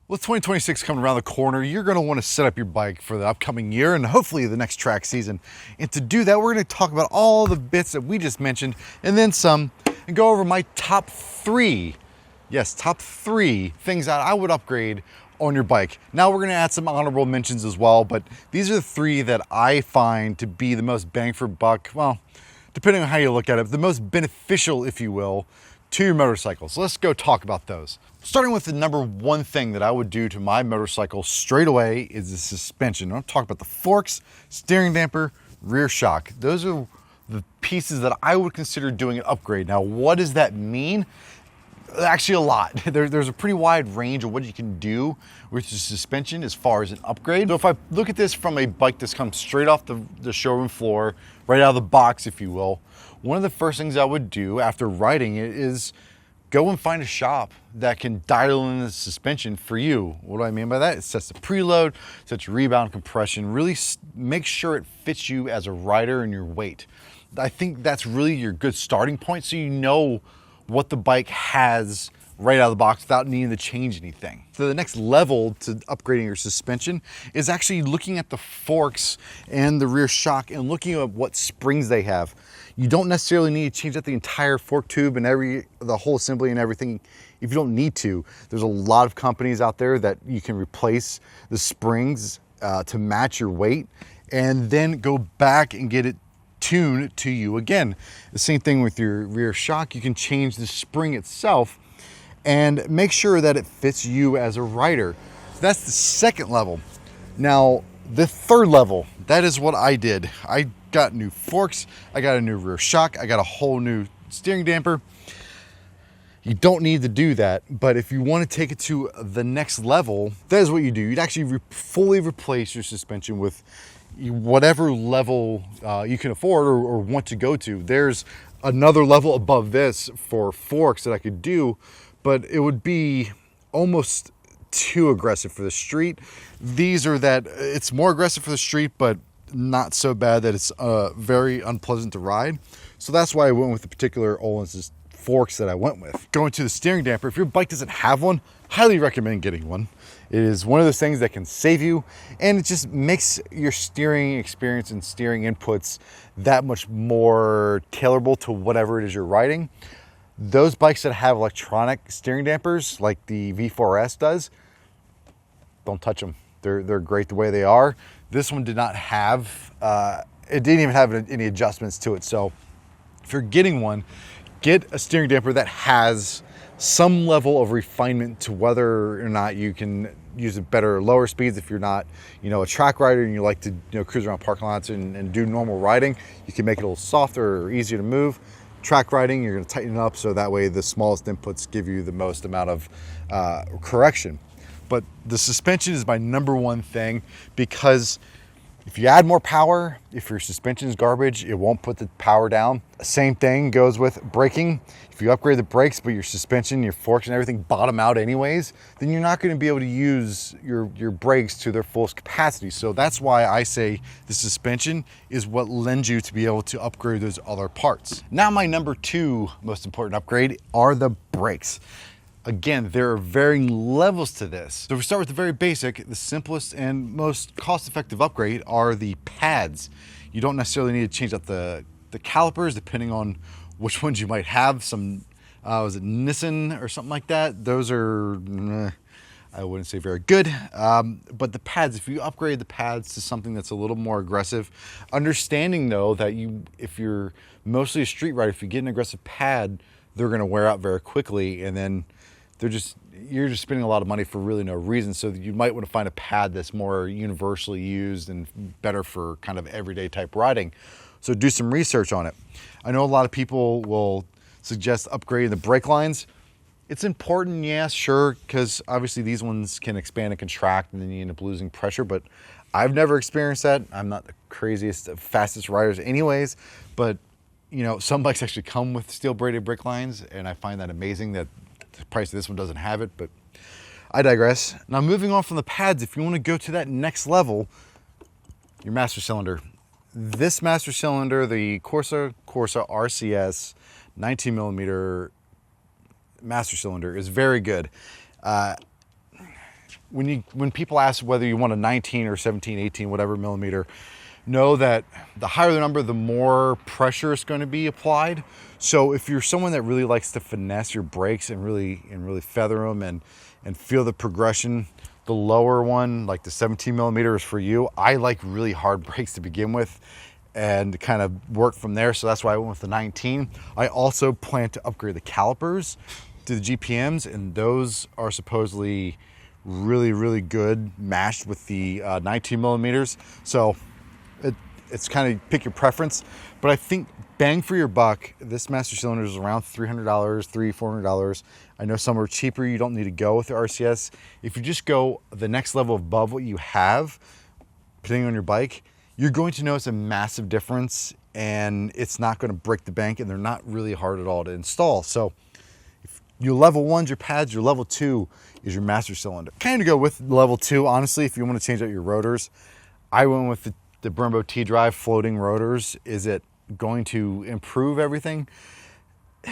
With 2026 coming around the corner, you're going to want to set up your bike for the upcoming year and hopefully the next track season. And to do that, we're going to talk about all the bits that we just mentioned and then some, and go over my top three things that I would upgrade on your bike. Now we're going to add some honorable mentions as well, but these are the three that I find to be the most bang for buck, well, depending on how you look at it, the most beneficial, if you will, to your motorcycle. So let's go talk about those. Starting with the number one thing that I would do to my motorcycle straight away is the suspension. I'm talking about the forks, steering damper, rear shock. Those are the pieces that I would consider doing an upgrade. Now, what does that mean? Actually, a lot. There's a pretty wide range of what you can do with the suspension as far as an upgrade. So if I look at this from a bike that's come straight off the showroom floor, right out of the box, if you will, one of the first things I would do after riding it is go and find a shop that can dial in the suspension for you. What do I mean by that? It sets the preload, sets your rebound compression, really make sure it fits you as a rider and your weight. I think that's really your good starting point, so you know what the bike has right out of the box without needing to change anything. So the next level to upgrading your suspension is actually looking at the forks and the rear shock and looking at what springs they have. You don't necessarily need to change out the entire fork tube and the whole assembly and everything if you don't need to. There's a lot of companies out there that you can replace the springs to match your weight and then go back and get it tuned to you again. The same thing with your rear shock. You can change the spring itself and make sure that it fits you as a rider. That's the second level. Now, the third level, that is what I did. I got new forks, I got a new rear shock, I got a whole new steering damper. You don't need to do that, but if you want to take it to the next level, that is what you do. You'd actually fully replace your suspension with whatever level you can afford or want to go to. There's another level above this for forks that I could do, but it would be almost too aggressive for the street. These are that, it's more aggressive for the street, but not so bad that it's very unpleasant to ride. So that's why I went with the particular Öhlins forks that I went with. Going to the steering damper, if your bike doesn't have one, highly recommend getting one. It is one of those things that can save you, and it just makes your steering experience and steering inputs that much more tailorable to whatever it is you're riding. Those bikes that have electronic steering dampers, like the V4S does, don't touch them. They're great the way they are. This one did not have, it didn't even have any adjustments to it. So if you're getting one, get a steering damper that has some level of refinement to whether or not you can use it better or lower speeds. If you're not, a track rider and you like to, cruise around parking lots and do normal riding, you can make it a little softer or easier to move. Track riding, you're going to tighten it up so that way the smallest inputs give you the most amount of correction. But the suspension is my number one thing, because if you add more power, if your suspension is garbage, it won't put the power down. Same thing goes with braking. If you upgrade the brakes, but your suspension, your forks and everything bottom out anyways, then you're not going to be able to use your brakes to their fullest capacity. So that's why I say the suspension is what lends you to be able to upgrade those other parts. Now my number two most important upgrade are the brakes. Again, there are varying levels to this. So if we start with the very basic, the simplest and most cost-effective upgrade are the pads. You don't necessarily need to change out the calipers depending on which ones you might have. Some, was it Nissan or something like that? Those are, I wouldn't say very good. But the pads, if you upgrade the pads to something that's a little more aggressive, understanding though that if you're mostly a street rider, if you get an aggressive pad, they're gonna wear out very quickly, and then you're just spending a lot of money for really no reason. So you might want to find a pad that's more universally used and better for kind of everyday type riding. So do some research on it. I know a lot of people will suggest upgrading the brake lines. It's important, yeah, sure, because obviously these ones can expand and contract and then you end up losing pressure, but I've never experienced that. I'm not the craziest, fastest riders anyways, but some bikes actually come with steel braided brake lines, and I find that amazing that the price of this one doesn't have it, but I digress. Now moving on from the pads, if you want to go to that next level, your master cylinder. This master cylinder, the Corsa RCS 19 millimeter master cylinder, is very good. when people ask whether you want a 19 or 17, 18, whatever millimeter, know that the higher the number, the more pressure is going to be applied. So if you're someone that really likes to finesse your brakes and really feather them and feel the progression, the lower one, like the 17 millimeter, is for you. I like really hard brakes to begin with and kind of work from there. So that's why I went with the 19. I also plan to upgrade the calipers to the GPMs, and those are supposedly really good matched with the 19 millimeters. So it's kind of pick your preference, but I think bang for your buck, this master cylinder is around $300, $400. I know some are cheaper. You don't need to go with the RCS. If you just go the next level above what you have, depending on your bike, you're going to notice a massive difference, and it's not going to break the bank, and they're not really hard at all to install. So if your level 1's your pads, your level 2 is your master cylinder. Kind of go with level 2, honestly, if you want to change out your rotors. I went with the Brembo T-Drive floating rotors. Is it going to improve everything?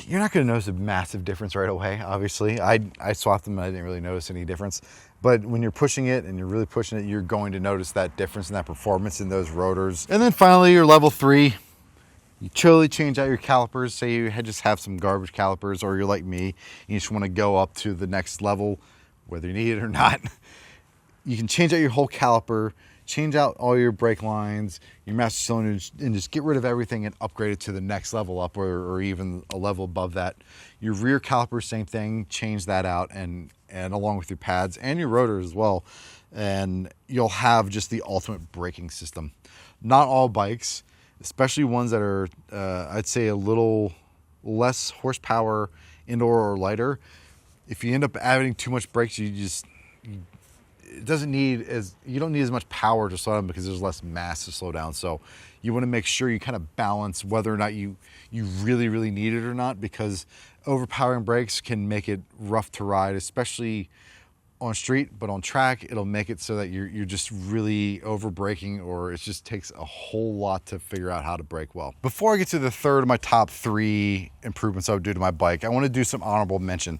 You're not going to notice a massive difference right away, obviously. I swapped them and I didn't really notice any difference. But when you're pushing it and you're really pushing it, you're going to notice that difference in that performance in those rotors. And then finally, your level 3, you totally change out your calipers. Say you just have some garbage calipers, or you're like me, you just want to go up to the next level, whether you need it or not. You can change out your whole caliper, change out all your brake lines, your master cylinders, and just get rid of everything and upgrade it to the next level up, or even a level above that. Your rear caliper, same thing, change that out, and along with your pads and your rotor as well, and you'll have just the ultimate braking system. Not all bikes, especially ones that are, I'd say, a little less horsepower, indoor or lighter, if you end up adding too much brakes, it doesn't need you don't need as much power to slow down because there's less mass to slow down. So you want to make sure you kind of balance whether or not you really need it or not, because overpowering brakes can make it rough to ride, especially on street. But on track, it'll make it so that you're just really over braking, or it just takes a whole lot to figure out how to brake well. Before I get to the third of my top 3 improvements I would do to my bike, I want to do some honorable mention.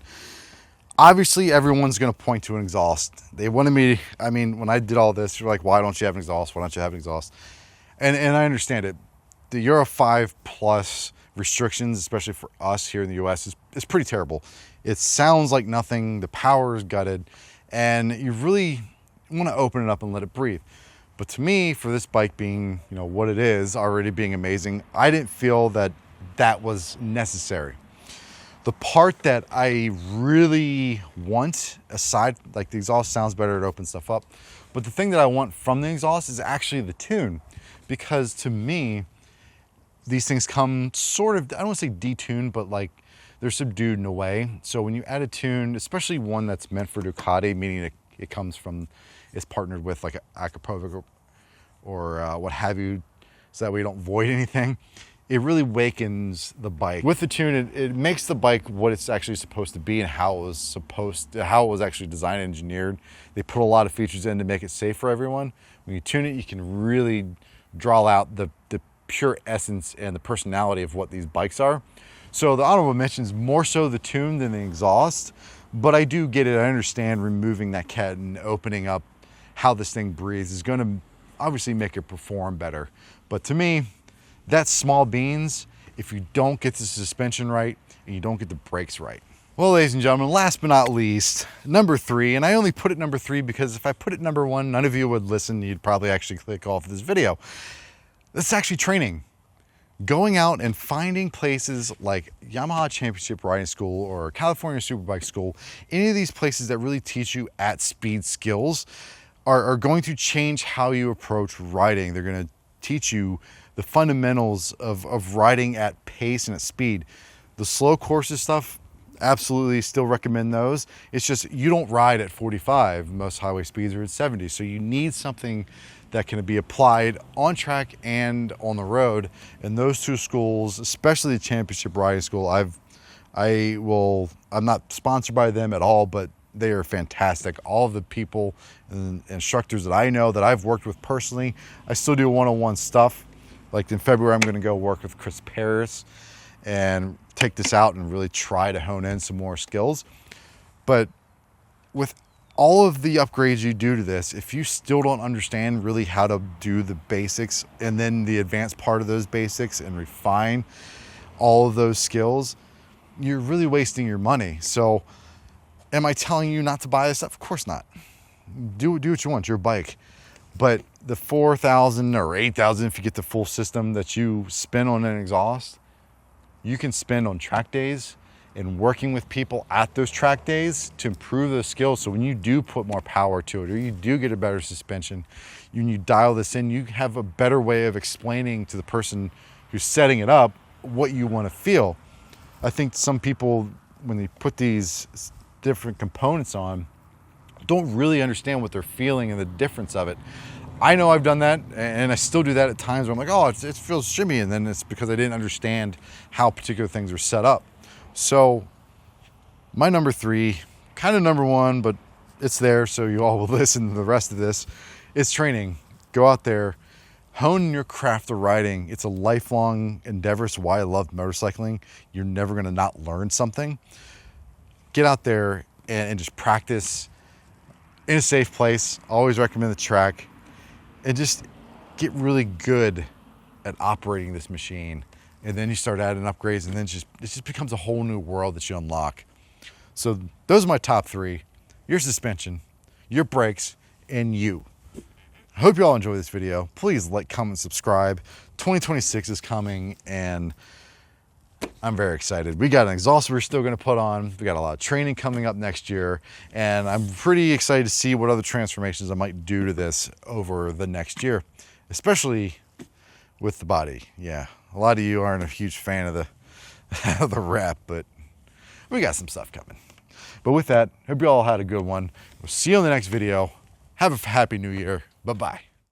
Obviously, everyone's going to point to an exhaust. They wanted me, when I did all this, you're like, why don't you have an exhaust? Why don't you have an exhaust? And I understand it. The Euro 5 plus restrictions, especially for us here in the US, is pretty terrible. It sounds like nothing. The power is gutted, and you really want to open it up and let it breathe. But to me, for this bike being, what it is, already being amazing, I didn't feel that was necessary. The part that I really want, aside, like the exhaust sounds better, it opens stuff up, but the thing that I want from the exhaust is actually the tune, because to me, these things come sort of, I don't want to say detuned, but like they're subdued in a way. So when you add a tune, especially one that's meant for Ducati, meaning it's partnered with like Acapulco or what have you, so that way you don't void anything. It really wakens the bike. With the tune, it makes the bike what it's actually supposed to be and how it was actually designed and engineered. They put a lot of features in to make it safe for everyone. When you tune it, you can really draw out the pure essence and the personality of what these bikes are. So the honorable mention is more so the tune than the exhaust, but I do get it. I understand removing that cat and opening up how this thing breathes is going to obviously make it perform better. But to me, that's small beans if you don't get the suspension right and you don't get the brakes right. Well, ladies and gentlemen, last but not least, number 3, and I only put it number 3 because if I put it number 1, none of you would listen. You'd probably actually click off this video. That's actually training. Going out and finding places like Yamaha Championship Riding School or California Superbike School, any of these places that really teach you at speed skills are going to change how you approach riding. They're going to teach you the fundamentals of riding at pace and at speed. The slow courses stuff, absolutely still recommend those. It's just you don't ride at 45. Most highway speeds are at 70. So you need something that can be applied on track and on the road. And those 2 schools, especially the Championship Riding School, I'm not sponsored by them at all, but they are fantastic. All of the people and instructors that I know that I've worked with personally, I still do one-on-one stuff. Like in February, I'm going to go work with Chris Paris and take this out and really try to hone in some more skills. But with all of the upgrades you do to this, if you still don't understand really how to do the basics and then the advanced part of those basics and refine all of those skills, you're really wasting your money. So am I telling you not to buy this stuff? Of course not. Do what you want, your bike. But the $4,000 or $8,000, if you get the full system, that you spend on an exhaust, you can spend on track days and working with people at those track days to improve those skills. So when you do put more power to it, or you do get a better suspension, when you dial this in, you have a better way of explaining to the person who's setting it up what you want to feel. I think some people, when they put these different components on, don't really understand what they're feeling and the difference of it. I know I've done that, and I still do that at times where I'm like, oh, it feels shimmy, and then it's because I didn't understand how particular things are set up. So my number 3, kind of number 1, but it's there, so you all will listen to the rest of this, is training. Go out there, hone your craft of riding. It's a lifelong endeavor. It's why I love motorcycling. You're never going to not learn something. Get out there and just practice in a safe place. Always recommend the track, and just get really good at operating this machine. And then you start adding upgrades, and then it just becomes a whole new world that you unlock. So those are my top 3: your suspension, your brakes, and you. I hope you all enjoy this video. Please like, comment, subscribe. 2026 is coming, and I'm very excited. We got an exhaust we're still going to put on. We got a lot of training coming up next year, and I'm pretty excited to see what other transformations I might do to this over the next year, especially with the body. Yeah, a lot of you aren't a huge fan of the wrap, but we got some stuff coming. But with that, hope you all had a good one. We'll see you in the next video. Have a happy new year. Bye-bye.